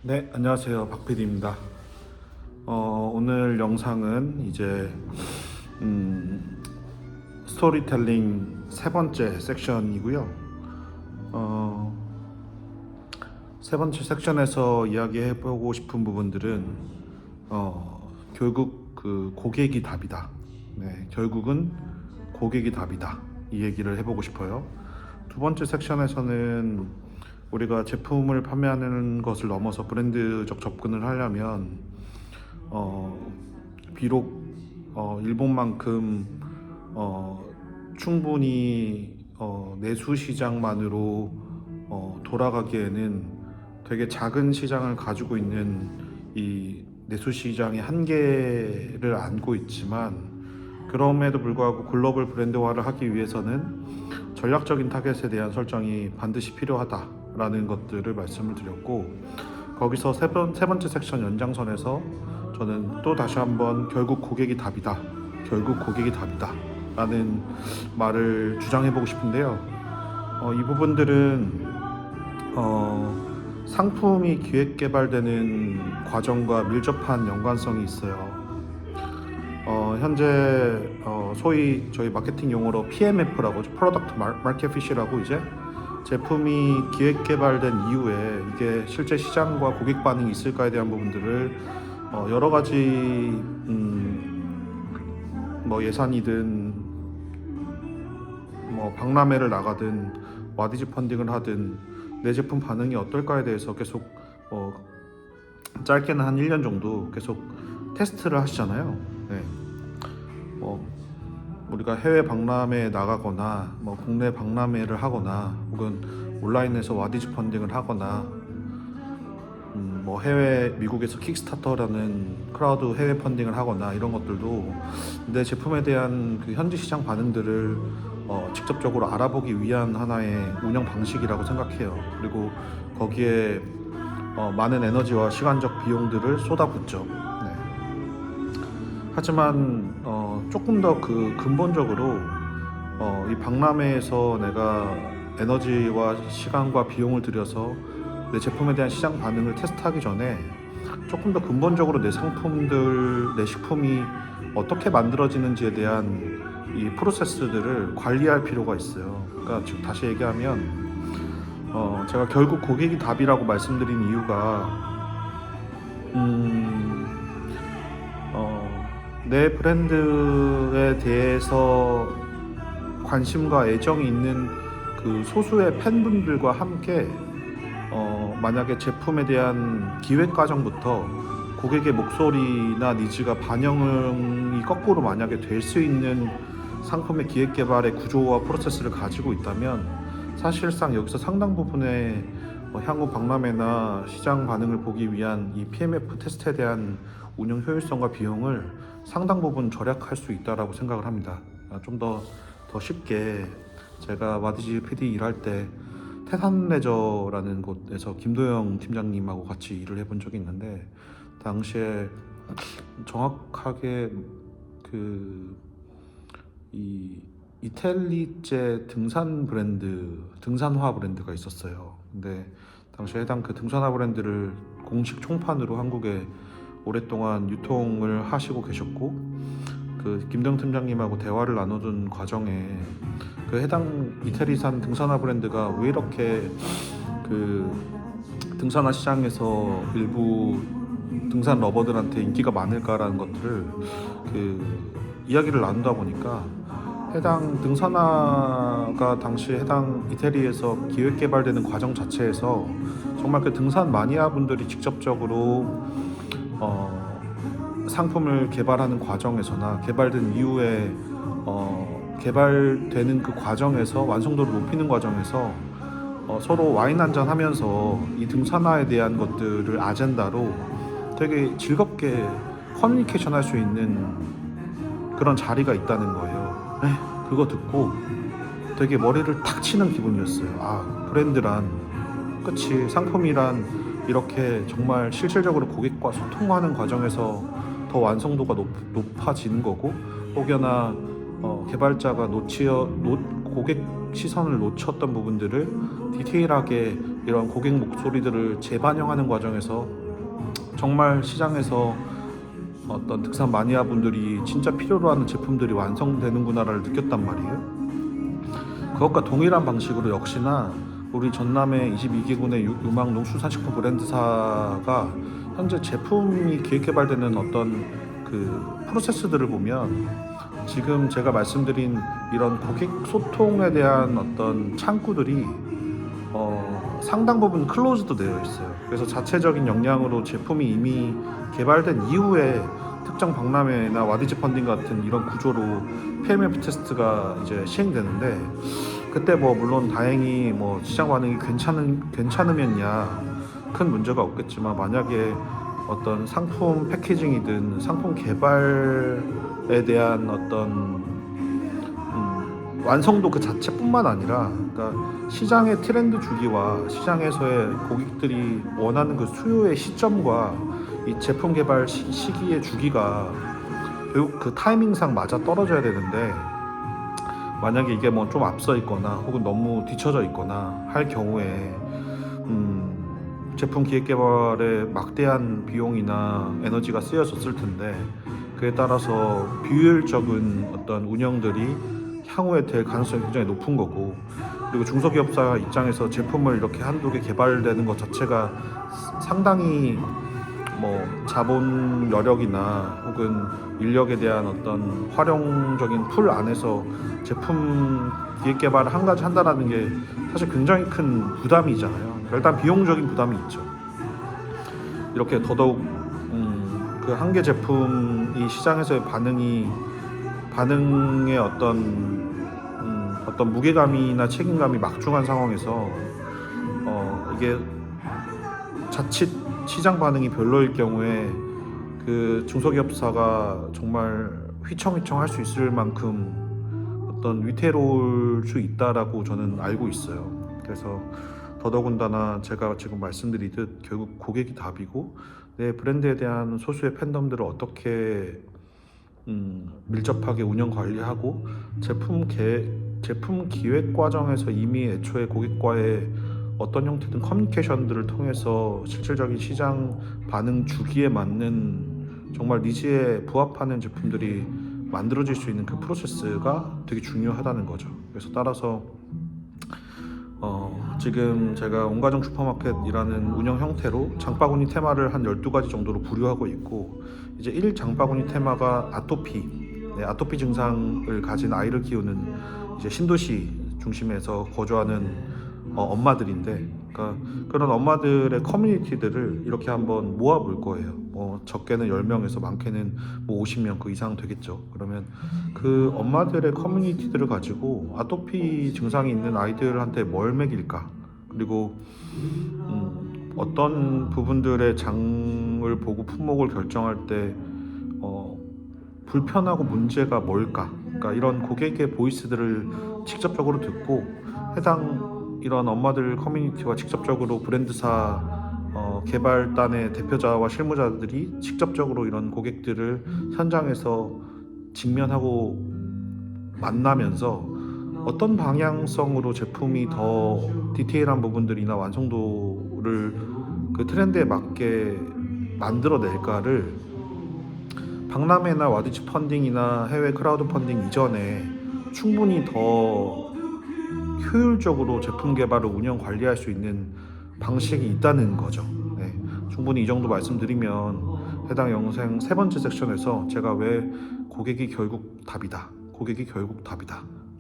네, 안녕하세요. 박PD입니다. 오늘 영상은 이제 스토리텔링 세 번째 섹션이고요. 어, 세 번째 섹션에서 이야기해보고 싶은 부분들은 결국 그 고객이 답이다. 네, 결국은 고객이 답이다. 이 얘기를 해보고 싶어요. 두 번째 섹션에서는 우리가 제품을 판매하는 것을 넘어서 브랜드적 접근을 하려면 비록 일본만큼 충분히 내수 시장만으로 돌아가기에는 되게 작은 시장을 가지고 있는 이 내수 시장의 한계를 안고 있지만, 그럼에도 불구하고 글로벌 브랜드화를 하기 위해서는 전략적인 타겟에 대한 설정이 반드시 필요하다라는 것들을 말씀을 드렸고, 거기서 세 번째 섹션 연장선에서 저는 또 다시 한번 결국 고객이 답이다, 결국 고객이 답이다 라는 말을 주장해보고 싶은데요. 이 부분들은 상품이 기획 개발되는 과정과 밀접한 연관성이 있어요. 현재 소위 저희 마케팅 용어로 PMF라고, 프로덕트 마켓 피시라고, 이제 제품이 기획 개발된 이후에 이게 실제 시장과 고객 반응이 있을까에 대한 부분들을 여러 가지 뭐 예산이든 뭐 박람회를 나가든 와디즈 펀딩을 하든 내 제품 반응이 어떨까에 대해서 계속 짧게는 한 1년 정도 계속 테스트를 하시잖아요. 네. 우리가 해외 박람회에 나가거나 국내 박람회를 하거나 혹은 온라인에서 와디즈 펀딩을 하거나 미국에서 킥스타터라는 크라우드 해외 펀딩을 하거나 이런 것들도 내 제품에 대한 그 현지 시장 반응들을 직접적으로 알아보기 위한 하나의 운영 방식이라고 생각해요. 그리고 거기에 많은 에너지와 시간적 비용들을 쏟아붓죠. 네. 하지만 조금 더 그 근본적으로 이 박람회에서 내가 에너지와 시간과 비용을 들여서 내 제품에 대한 시장 반응을 테스트하기 전에 조금 더 근본적으로 내 상품들, 내 식품이 어떻게 만들어지는지에 대한 이 프로세스들을 관리할 필요가 있어요. 그러니까 즉 다시 얘기하면 제가 결국 고객이 답이라고 말씀드린 이유가 내 브랜드에 대해서 관심과 애정이 있는 그 소수의 팬분들과 함께 만약에 제품에 대한 기획 과정부터 고객의 목소리나 니즈가 반영이 거꾸로 만약에 될 수 있는 상품의 기획 개발의 구조와 프로세스를 가지고 있다면, 사실상 여기서 상당 부분의 향후 박람회나 시장 반응을 보기 위한 이 PMF 테스트에 대한 운영 효율성과 비용을 상당 부분 절약할 수 있다라고 생각을 합니다. 좀 더 쉽게, 제가 와디즈 PD 일할 때 태산레저라는 곳에서 김도영 팀장님하고 같이 일을 해본 적이 있는데, 당시에 정확하게 이 이탈리제 등산화 브랜드가 있었어요. 근데 당시에 해당 그 등산화 브랜드를 공식 총판으로 한국에 오랫동안 유통을 하시고 계셨고, 그 김도영 팀장님하고 대화를 나누던 과정에 그 해당 이태리산 등산화 브랜드가 왜 이렇게 그 등산화 시장에서 일부 등산 러버들한테 인기가 많을까라는 것들을 이야기를 나누다 보니까, 해당 등산화가 당시 해당 이태리에서 기획 개발되는 과정 자체에서 정말 그 등산 마니아 분들이 직접적으로 상품을 개발하는 과정에서나 개발된 이후에 개발되는 그 과정에서, 완성도를 높이는 과정에서 서로 와인 한잔 하면서 이 등산화에 대한 것들을 아젠다로 되게 즐겁게 커뮤니케이션 할 수 있는 그런 자리가 있다는 거예요. 그거 듣고 되게 머리를 탁 치는 기분이었어요. 브랜드란, 그치, 상품이란 이렇게 정말 실질적으로 고객과 소통하는 과정에서 더 완성도가 높아지는 거고, 혹여나 개발자가 고객 시선을 놓쳤던 부분들을 디테일하게 이런 고객 목소리들을 재반영하는 과정에서 정말 시장에서 어떤 특산 마니아 분들이 진짜 필요로 하는 제품들이 완성되는구나를 느꼈단 말이에요. 그것과 동일한 방식으로 역시나 우리 전남의 22개군의 유망 농수산식품 브랜드사가 현재 제품이 기획 개발되는 어떤 그 프로세스들을 보면 지금 제가 말씀드린 이런 고객 소통에 대한 어떤 창구들이 상당 부분 클로즈도 되어 있어요. 그래서 자체적인 역량으로 제품이 이미 개발된 이후에 특정 박람회나 와디즈 펀딩 같은 이런 구조로 PMF 테스트가 이제 시행되는데, 그때 뭐 물론 다행히 뭐 시장 반응이 괜찮으면야 큰 문제가 없겠지만, 만약에 어떤 상품 패키징이든 상품 개발에 대한 어떤 완성도 그 자체뿐만 아니라, 그러니까 시장의 트렌드 주기와 시장에서의 고객들이 원하는 그 수요의 시점과 이 제품 개발 시기의 주기가 결국 그 타이밍상 맞아 떨어져야 되는데, 만약에 이게 뭐 좀 앞서 있거나 혹은 너무 뒤쳐져 있거나 할 경우에 제품 기획 개발에 막대한 비용이나 에너지가 쓰여졌을 텐데, 그에 따라서 비효율적인 어떤 운영들이 향후에 될 가능성이 굉장히 높은 거고, 그리고 중소기업사 입장에서 제품을 이렇게 한두 개 개발되는 것 자체가 상당히 뭐 자본 여력이나 혹은 인력에 대한 어떤 활용적인 풀 안에서 제품 기획 개발을 한 가지 한다는 게 사실 굉장히 큰 부담이잖아요. 일단 비용적인 부담이 있죠. 이렇게 더더욱 그 한 개 제품이 시장에서의 반응의 어떤 무게감이나 책임감이 막중한 상황에서 이게 자칫 시장 반응이 별로일 경우에 그 중소기업사가 정말 휘청휘청 할 수 있을 만큼 어떤 위태로울 수 있다라고 저는 알고 있어요. 그래서 더더군다나 제가 지금 말씀드리듯 결국 고객이 답이고, 내 브랜드에 대한 소수의 팬덤들을 어떻게 밀접하게 운영 관리하고 제품 기획 과정에서 이미 애초에 고객과의 어떤 형태든 커뮤니케이션들을 통해서 실질적인 시장 반응 주기에 맞는 정말 니즈에 부합하는 제품들이 만들어질 수 있는 그 프로세스가 되게 중요하다는 거죠. 그래서 따라서 지금 제가 온가정 슈퍼마켓이라는 운영 형태로 장바구니 테마를 한 12가지 정도로 분류하고 있고, 이제 1 장바구니 테마가 아토피 증상을 가진 아이를 키우는 이제 신도시 중심에서 거주하는 엄마들인데, 그러니까 그런 엄마들의 커뮤니티들을 이렇게 한번 모아볼 거예요. 적게는 10명에서 많게는 뭐 50명 그 이상 되겠죠. 그러면 그 엄마들의 커뮤니티들을 가지고 아토피 증상이 있는 아이들한테 뭘 먹일까, 그리고 어떤 부분들의 장을 보고 품목을 결정할 때 불편하고 문제가 뭘까, 그러니까 이런 고객의 보이스들을 직접적으로 듣고 해당 이런 엄마들 커뮤니티와 직접적으로 브랜드사 개발단의 대표자와 실무자들이 직접적으로 이런 고객들을 현장에서 직면하고 만나면서 어떤 방향성으로 제품이 더 디테일한 부분들이나 완성도를 그 트렌드에 맞게 만들어낼까를 박람회나 와디즈 펀딩이나 해외 크라우드 펀딩 이전에 충분히 더 효율적으로 제품 개발을 운영 관리할 수 있는 방식이 있다는 거죠. 네, 충분히 이 정도 말씀드리면 해당 영상 3번째 섹션에서 제가 왜 고객이 결국 답이다,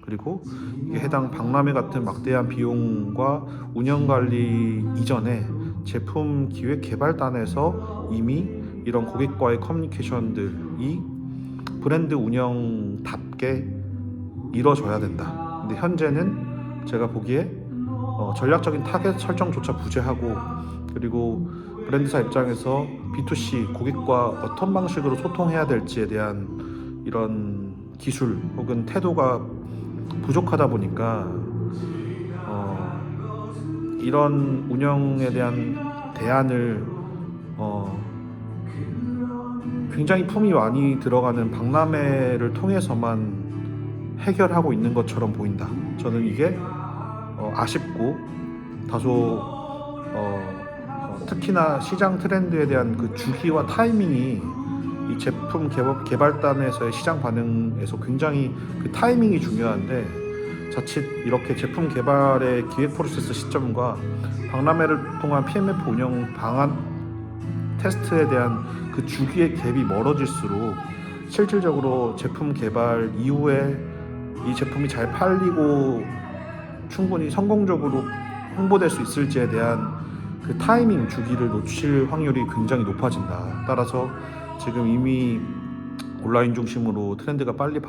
그리고 이게 해당 박람회 같은 막대한 비용과 운영 관리 이전에 제품 기획 개발단에서 이미 이런 고객과의 커뮤니케이션들이 브랜드 운영답게 이루어져야 된다. 근데 현재는 제가 보기에 전략적인 타겟 설정조차 부재하고, 그리고 브랜드사 입장에서 B2C 고객과 어떤 방식으로 소통해야 될지에 대한 이런 기술 혹은 태도가 부족하다 보니까 이런 운영에 대한 대안을 굉장히 품이 많이 들어가는 박람회를 통해서만 해결하고 있는 것처럼 보인다. 저는 이게 아쉽고 다소 특히나 시장 트렌드에 대한 그 주기와 타이밍이 이 제품 개발단에서의 시장 반응에서 굉장히 그 타이밍이 중요한데, 자칫 이렇게 제품 개발의 기획 프로세스 시점과 박람회를 통한 PMF 운영 방안 테스트에 대한 그 주기의 갭이 멀어질수록 실질적으로 제품 개발 이후에 이 제품이 잘 팔리고 충분히 성공적으로 홍보될 수 있을지에 대한 그 타이밍 주기를 놓칠 확률이 굉장히 높아진다. 따라서 지금 이미 온라인 중심으로 트렌드가 빨리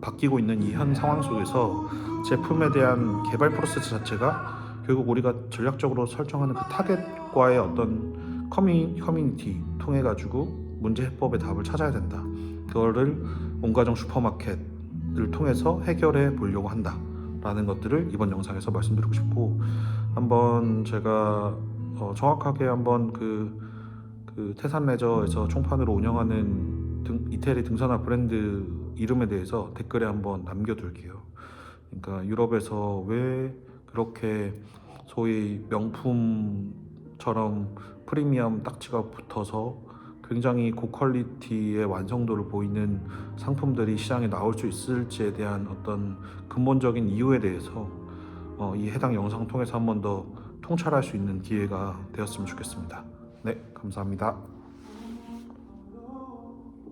바뀌고 있는 이 현 상황 속에서 제품에 대한 개발 프로세스 자체가 결국 우리가 전략적으로 설정하는 그 타겟과의 어떤 커뮤니티 통해 가지고 문제 해법의 답을 찾아야 된다. 그거를 온가정 슈퍼마켓을 통해서 해결해 보려고 한다 라는 것들을 이번 영상에서 말씀드리고 싶고, 한번 제가 정확하게 한번 그 태산 레저에서 총판으로 운영하는 이태리 등산화 브랜드 이름에 대해서 댓글에 한번 남겨둘게요. 그러니까 유럽에서 왜 그렇게 소위 명품처럼 프리미엄 딱지가 붙어서 굉장히 고퀄리티의 완성도를 보이는 상품들이 시장에 나올 수 있을지에 대한 어떤 근본적인 이유에 대해서 이 해당 영상 통해서 한 번 더 통찰할 수 있는 기회가 되었으면 좋겠습니다. 네, 감사합니다.